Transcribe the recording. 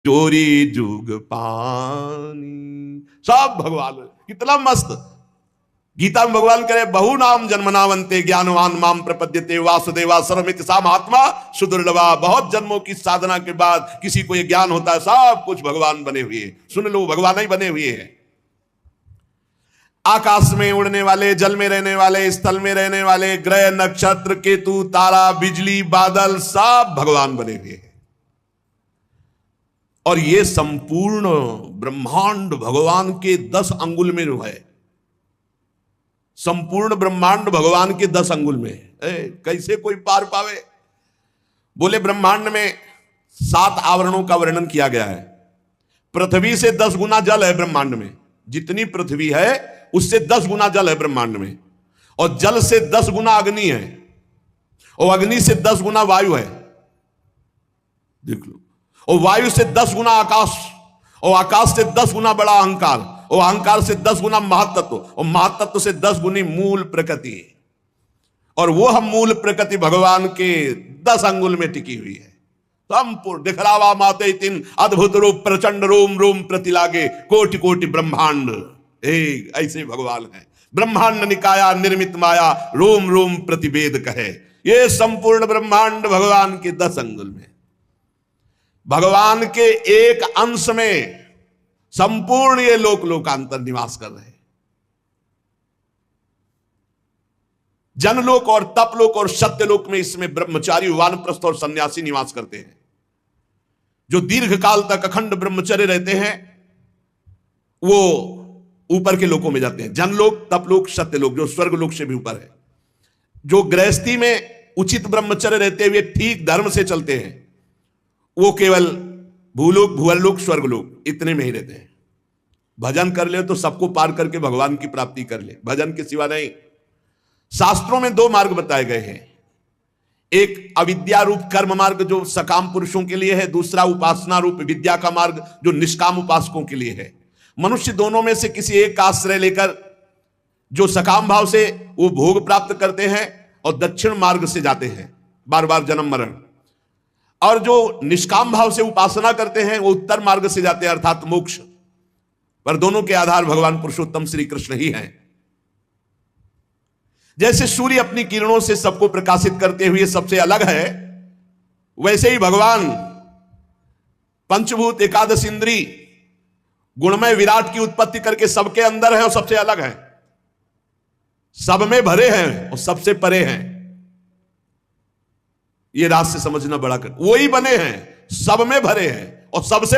चोरी जुग पानी, सब भगवान। कितना मस्त। गीता में भगवान कहे बहु नाम जन्मनावंते ज्ञानवान माम प्रपद्यते वासुदेवा सर्वमिति सा महात्मा सुदुर्लभा। बहुत जन्मों की साधना के बाद किसी को ये ज्ञान होता है, सब कुछ भगवान बने हुए। सुन लो, भगवान ही बने हुए हैं। आकाश में उड़ने वाले, जल में रहने वाले, स्थल में रहने वाले, ग्रह नक्षत्र केतु तारा बिजली बादल, सब भगवान बने हुए हैं। और ये संपूर्ण ब्रह्मांड भगवान के 10 अंगुल में है। संपूर्ण ब्रह्मांड भगवान के 10 अंगुल में है। कैसे कोई पार पावे? बोले ब्रह्मांड में 7 आवरणों का वर्णन किया गया है। पृथ्वी से 10 गुना जल है ब्रह्मांड में। जितनी पृथ्वी है उससे 10 गुना जल है ब्रह्मांड में। और जल से 10 गुना अग्नि है, और अग्नि से 10 गुना वायु है। देख लो। और वायु से 10 गुना आकाश, और आकाश से 10 गुना बड़ा अहंकार, और अहंकार से 10 गुना महातत्व, और महातत्व से 10 गुनी मूल प्रकृति। और वो हम मूल प्रकृति भगवान के 10 अंगुल में टिकी हुई है। संपूर्ण दिखलावा माते तीन अद्भुत रूप प्रचंड रोम रोम प्रति लागे कोटि कोटि ब्रह्मांड। ऐसे भगवान है। ब्रह्मांड निकाया निर्मित माया रोम रोम प्रतिवेद कहे। ये संपूर्ण ब्रह्मांड भगवान के 10 अंगुल में। भगवान के एक अंश में संपूर्ण ये लोक लोकांतर निवास कर रहे हैं। जनलोक और तपलोक और सत्यलोक में इसमें ब्रह्मचारी वानप्रस्थ और सन्यासी निवास करते हैं। जो दीर्घ काल तक अखंड ब्रह्मचर्य रहते हैं वो ऊपर के लोकों में जाते हैं। जनलोक, तपलोक, सत्यलोक, जो स्वर्ग लोक से भी ऊपर है। जो गृहस्थी में उचित ब्रह्मचर्य रहते हुए ठीक धर्म से चलते हैं वो केवल भूलोक, भुवरलोक, स्वर्गलोक इतने में ही रहते हैं। भजन कर ले तो सबको पार करके भगवान की प्राप्ति कर ले, भजन के सिवा नहीं। शास्त्रों में 2 मार्ग बताए गए हैं। एक अविद्या रूप कर्म मार्ग जो सकाम पुरुषों के लिए है, दूसरा उपासना रूप विद्या का मार्ग जो निष्काम उपासकों के लिए है। मनुष्य दोनों में से किसी एक का आश्रय लेकर जो सकाम भाव से वो भोग प्राप्त करते हैं और दक्षिण मार्ग से जाते हैं, बार बार जन्म मरण। और जो निष्काम भाव से उपासना करते हैं वो उत्तर मार्ग से जाते हैं, अर्थात मोक्ष। पर दोनों के आधार भगवान पुरुषोत्तम श्री कृष्ण ही हैं। जैसे सूर्य अपनी किरणों से सबको प्रकाशित करते हुए सबसे अलग है, वैसे ही भगवान पंचभूत एकादश इंद्री गुणमय विराट की उत्पत्ति करके सबके अंदर है और सबसे अलग है। सब में भरे हैं और सबसे परे हैं। ये राज से समझना बड़ा कर। वही बने हैं, सब में भरे हैं और सबसे